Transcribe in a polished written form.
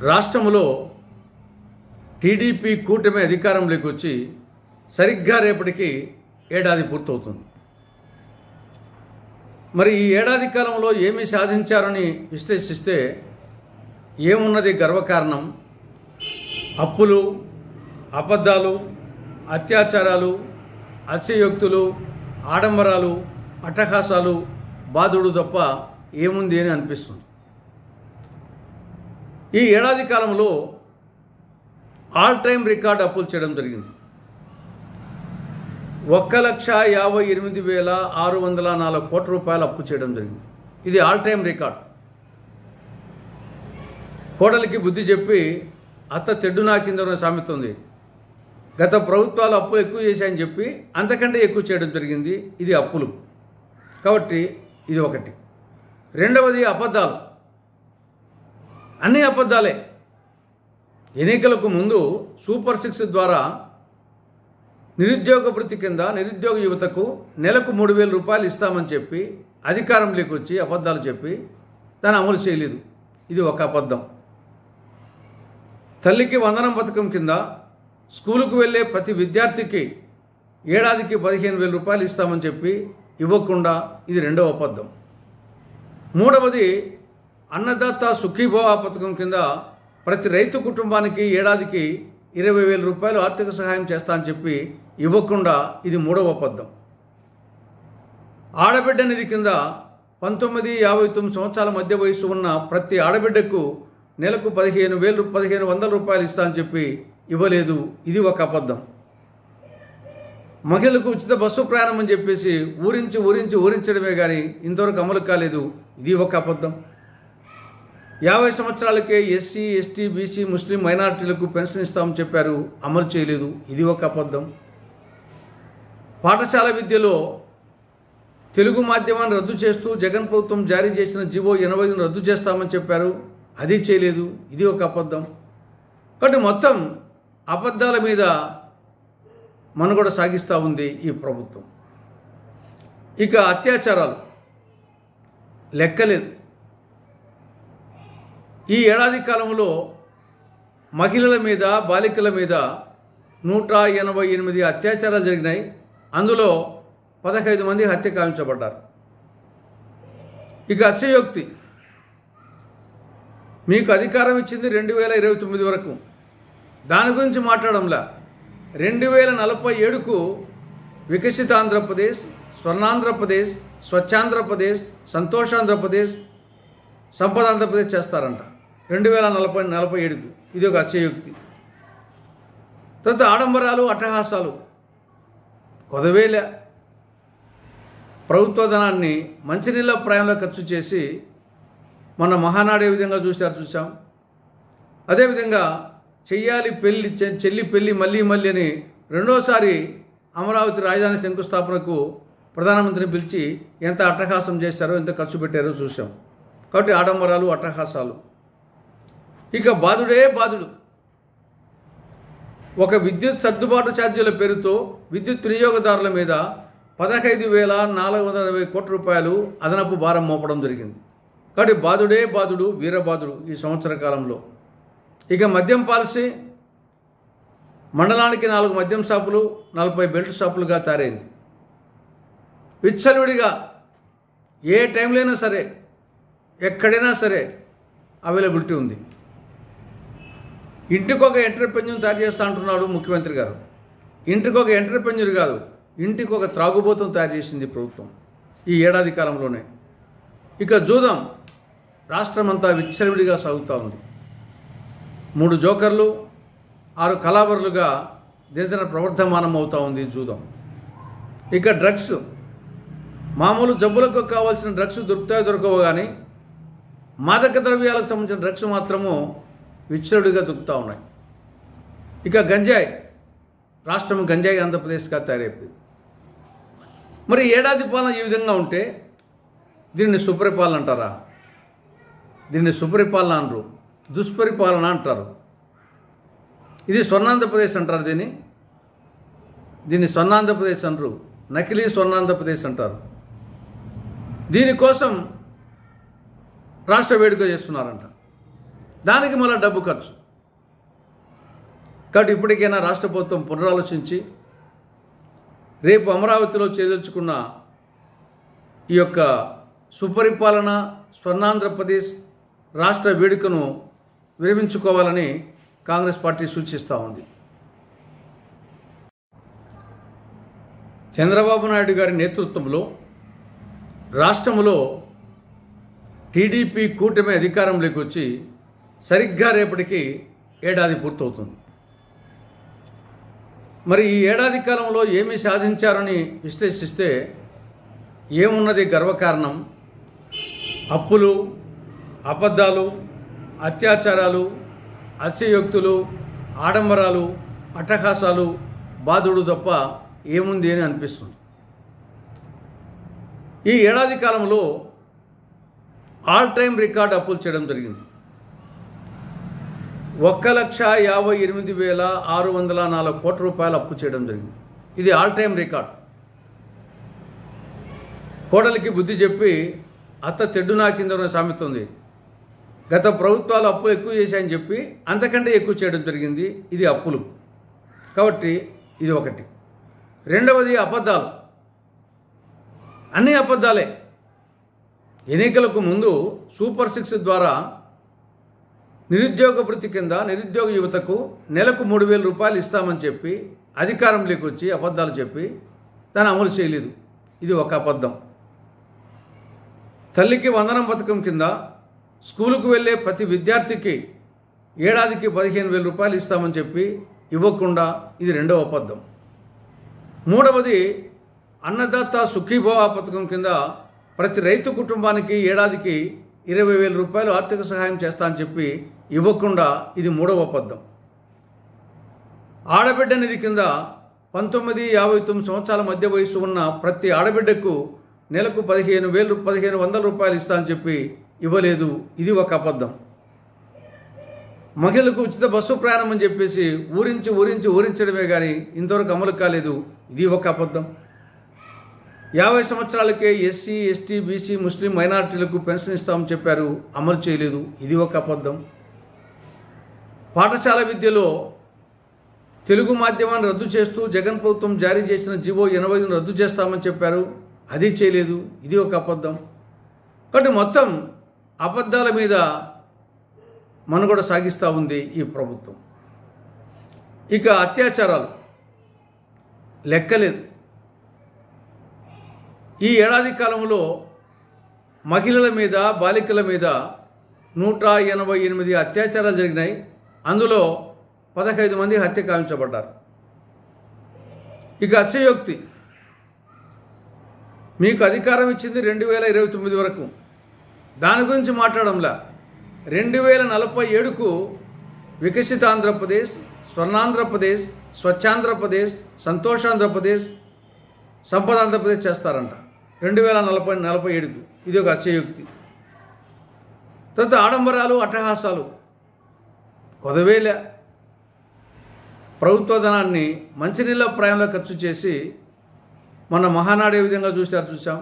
రాష్ట్రంలో టీడీపీ కూటమి అధికారంలోకి వచ్చి సరిగ్గా రేపటికి ఏడాది పూర్తవుతుంది. మరి ఈ ఏడాది కాలంలో ఏమి సాధించారని విశ్లేషిస్తే ఏమున్నది గర్వకారణం? అప్పులు, అబద్ధాలు, అత్యాచారాలు, అతిశయోక్తులు, ఆడంబరాలు, అట్టహాసాలు, బాధుడు తప్ప ఏముంది అని అనిపిస్తుంది. ఈ ఏడాది కాలంలో ఆల్ టైమ్ రికార్డ్ అప్పులు చేయడం జరిగింది. 1,58,604 కోట్ల రూపాయలు అప్పు చేయడం జరిగింది. ఇది ఆల్ టైమ్ రికార్డ్. కోడలికి బుద్ధి చెప్పి అత్త తెడ్డు నాకిందన్న సామెత ఉంది. గత ప్రభుత్వాలు అప్పులు ఎక్కువ చేశాయని చెప్పి అంతకంటే ఎక్కువ చేయడం జరిగింది. ఇది అప్పులు కాబట్టి ఇది ఒకటి. రెండవది అబద్ధాలు. అన్ని అబద్ధాలే. ఎన్నికలకు ముందు సూపర్ 6 ద్వారా నిరుద్యోగ భృతి కింద నిరుద్యోగ యువతకు నెలకు 3,000 రూపాయలు ఇస్తామని చెప్పి అధికారంలోకి వచ్చి అబద్ధాలు చెప్పి దాన్ని అమలు చేయలేదు. ఇది ఒక అబద్ధం. తల్లికి వందనం పథకం కింద స్కూలుకు వెళ్ళే ప్రతి విద్యార్థికి ఏడాదికి 15,000 రూపాయలు ఇస్తామని చెప్పి ఇవ్వకుండా ఇది రెండవ అబద్ధం. మూడవది అన్నదాత సుఖీభవ పథకం కింద ప్రతి రైతు కుటుంబానికి ఏడాదికి 20,000 రూపాయలు ఆర్థిక సహాయం చేస్తా అని చెప్పి ఇవ్వకుండా ఇది మూడవ అబద్ధం. ఆడబిడ్డ నిధి కింద 19-59 సంవత్సరాల మధ్య వయసు ఉన్న ప్రతి ఆడబిడ్డకు నెలకు 1,500 రూపాయలు ఇస్తా అని చెప్పి ఇవ్వలేదు. ఇది ఒక అబద్ధం. మహిళలకు ఉచిత బస్సు ప్రయాణం అని చెప్పేసి ఊరించడమే కానీ ఇంతవరకు అమలు కాలేదు. ఇది ఒక అబద్ధం. 50 సంవత్సరాలకే ఎస్సీ, ఎస్టీ, బీసీ, ముస్లిం మైనారిటీలకు పెన్షన్ ఇస్తామని చెప్పారు, అమలు చేయలేదు. ఇది ఒక అబద్ధం. పాఠశాల విద్యలో తెలుగు మాధ్యమాన్ని రద్దు చేస్తూ జగన్ ప్రభుత్వం జారీ చేసిన జీవో 85ను రద్దు చేస్తామని చెప్పారు, అది చేయలేదు. ఇది ఒక అబద్ధం. కాబట్టి మొత్తం అబద్ధాల మీద మనుగడ సాగిస్తూ ఉంది ఈ ప్రభుత్వం. ఇక అత్యాచారాలు లెక్కలేదు. ఈ ఏడాది కాలంలో మహిళల మీద, బాలికల మీద 188 అత్యాచారాలు జరిగినాయి. అందులో 15 మంది హత్య కావించబడ్డారు. ఇక అతిశయోక్తి. మీకు అధికారం ఇచ్చింది 2029 వరకు. దాని గురించి మాట్లాడంలా. 2047కు వికసిత ఆంధ్రప్రదేశ్, స్వర్ణాంధ్రప్రదేశ్, స్వచ్ఛాంధ్రప్రదేశ్, సంతోషాంధ్రప్రదేశ్, సంపద ఆంధ్రప్రదేశ్ చేస్తారంట 2047కు. ఇది ఒక అతిశయోక్తి. తర్వాత ఆడంబరాలు, అట్టహాసాలు కొదవేలే. ప్రభుత్వ ధనాన్ని మంచినీళ్ళ ప్రాయంలో ఖర్చు చేసి మన మహానాడు ఏ విధంగా చూసాం. అదేవిధంగా చెయ్యాలి పెళ్ళి, చెల్లి పెళ్ళి మళ్ళీ అని రెండోసారి అమరావతి రాజధాని శంకుస్థాపనకు ప్రధానమంత్రిని పిలిచి ఎంత అట్టహాసం చేశారో, ఎంత ఖర్చు పెట్టారో చూసాం. కాబట్టి ఆడంబరాలు, అట్టహాసాలు. ఇక బాధుడే బాధుడు. ఒక విద్యుత్ సర్దుబాటు ఛార్జీల పేరుతో విద్యుత్ వినియోగదారుల మీద 15,440 కోట్ల రూపాయలు అదనపు భారం మోపడం జరిగింది. కాబట్టి బాధుడే బాధుడు, వీరబాధుడు ఈ సంవత్సర కాలంలో. ఇక మద్యం పాలసీ. మండలానికి 4 మద్యం షాపులు, 40 బెల్ట్ షాపులుగా తయారైంది. విచ్చలవిడిగా ఏ టైంలో అయినా సరే, ఎక్కడైనా సరే అవైలబిలిటీ ఉంది. ఇంటికొక ఎంటర్‌ప్రెన్యూర్ తయారు చేస్తా అంటున్నాడు ముఖ్యమంత్రి గారు. ఇంటికొక ఎంటర్‌ప్రెన్యూర్ కాదు, ఇంటికి ఒక త్రాగుబోతం తయారు చేసింది ప్రభుత్వం ఈ ఏడాది కాలంలోనే. ఇక జూదం రాష్ట్రమంతా విచ్చలవిడిగా సాగుతూ ఉంది. 3 జోకర్లు, 6 కళావరులుగా దినదిన ప్రవర్ధమానం అవుతూ ఉంది జూదం. ఇక డ్రగ్స్. మామూలు జబ్బులకు కావాల్సిన డ్రగ్స్ దొరకవో కానీ మాదక ద్రవ్యాలకు సంబంధించిన డ్రగ్స్ మాత్రము విచ్చలవిడిగా దొరుకుతూ ఉన్నాయి. ఇక గంజాయి. రాష్ట్రం గంజాయి ఆంధ్రప్రదేశ్గా తయారైపోయింది. మరి ఏడాది పాలన ఈ విధంగా ఉంటే దీన్ని సుపరిపాలన అంటారా? దీన్ని సుపరిపాలన అనరు, దుష్పరిపాలన అంటారు. ఇది స్వర్ణాంధ్రప్రదేశ్ అంటారు. దీన్ని స్వర్ణాంధ్రప్రదేశ్ అనరు, నకిలీ స్వర్ణాంధ్రప్రదేశ్ అంటారు. దీనికోసం రాష్ట్ర వేడుక చేస్తున్నారంట. దానికి మళ్ళీ డబ్బు ఖర్చు. కాబట్టి ఇప్పటికైనా రాష్ట్ర ప్రభుత్వం పునరాలోచించి రేపు అమరావతిలో చేదలుచుకున్న ఈ యొక్క సుపరిపాలన స్వర్ణాంధ్రప్రదేశ్ రాష్ట్ర వేడుకను విరమించుకోవాలని కాంగ్రెస్ పార్టీ సూచిస్తూ ఉంది. చంద్రబాబు నాయుడు గారి నేతృత్వంలో రాష్ట్రంలో టీడీపీ కూటమి అధికారంలోకి వచ్చి సరిగ్గా రేపటికి ఏడాది పూర్తవుతుంది. మరి ఈ ఏడాది కాలంలో ఏమి సాధించారని విశ్లేషిస్తే ఏమున్నది గర్వకారణం? అప్పులు, అబద్ధాలు, అత్యాచారాలు, అతిశయోక్తులు, ఆడంబరాలు, అట్టహాసాలు, బాధుడు తప్ప ఏముంది అని అనిపిస్తుంది. ఈ ఏడాది కాలంలో ఆల్ టైమ్ రికార్డ్ అప్పులు చేయడం జరిగింది. 1,58,604 కోట్ల రూపాయలు అప్పు చేయడం జరిగింది. ఇది ఆల్ టైమ్ రికార్డ్. కోడలికి బుద్ధి చెప్పి అత్త తెడ్డు నాకిందనే సామెత ఉంది. గత ప్రభుత్వాలు అప్పులు ఎక్కువ చేశాయని చెప్పి అంతకంటే ఎక్కువ చేయడం జరిగింది. ఇది అప్పులు కాబట్టి ఇది ఒకటి. రెండవది అబద్ధాలు. అన్ని అబద్ధాలే. ఎన్నికలకు ముందు సూపర్ 6 ద్వారా నిరుద్యోగ భృతి కింద నిరుద్యోగ యువతకు నెలకు 3,000 రూపాయలు ఇస్తామని చెప్పి అధికారంలోకి వచ్చి అబద్ధాలు చెప్పి దాన్ని అమలు చేయలేదు. ఇది ఒక అబద్ధం. తల్లికి వందనం పథకం కింద స్కూలుకు వెళ్ళే ప్రతి విద్యార్థికి ఏడాదికి 15,000 రూపాయలు ఇస్తామని చెప్పి ఇవ్వకుండా ఇది రెండవ అబద్ధం. మూడవది అన్నదాత సుఖీభవ పథకం కింద ప్రతి రైతు కుటుంబానికి ఏడాదికి 20,000 రూపాయలు ఆర్థిక సహాయం చేస్తా అని చెప్పి ఇవ్వకుండా ఇది మూడవ అబద్ధం. ఆడబిడ్డ నిధి కింద 19-59 సంవత్సరాల మధ్య వయసు ఉన్న ప్రతి ఆడబిడ్డకు నెలకు 1,500 రూపాయలు ఇస్తా అని చెప్పి ఇవ్వలేదు. ఇది ఒక అబద్ధం. మహిళలకు ఉచిత బస్సు ప్రయాణం అని చెప్పేసి ఊరించడమే కానీ ఇంతవరకు అమలు కాలేదు. ఇది ఒక అబద్ధం. 50 సంవత్సరాలకే ఎస్సీ, ఎస్టీ, బీసీ, ముస్లిం మైనారిటీలకు పెన్షన్ ఇస్తామని చెప్పారు, అమలు చేయలేదు. ఇది ఒక అబద్ధం. పాఠశాల విద్యలో తెలుగు మాధ్యమాన్ని రద్దు చేస్తూ జగన్ ప్రభుత్వం జారీ చేసిన జీవో 85ను రద్దు చేస్తామని చెప్పారు, అది చేయలేదు. ఇది ఒక అబద్ధం. కాబట్టి మొత్తం అబద్ధాల మీద మనుగడ సాగిస్తూ ఉంది ఈ ప్రభుత్వం. ఇక అత్యాచారాలు లెక్కలేదు. ఈ ఏడాది కాలంలో మహిళల మీద, బాలికల మీద 188 అత్యాచారాలు జరిగినాయి. అందులో 15 మంది హత్య కావించబడ్డారు. ఇక అతిశయోక్తి. మీకు అధికారం ఇచ్చింది 2029 వరకు. దాని గురించి మాట్లాడంలా. 2047కు వికసిత ఆంధ్రప్రదేశ్, స్వర్ణాంధ్రప్రదేశ్, స్వచ్ఛాంధ్రప్రదేశ్, సంతోషాంధ్రప్రదేశ్, సంపద ఆంధ్రప్రదేశ్ చేస్తారంట 2047కు. ఇది ఒక అతిశయోక్తి. తర్వాత ఆడంబరాలు, అట్టహాసాలు కొదవేలే. ప్రభుత్వ ధనాన్ని మంచినీళ్ళ ప్రాయంలో ఖర్చు చేసి మన మహానాడు ఏ విధంగా చూసాం.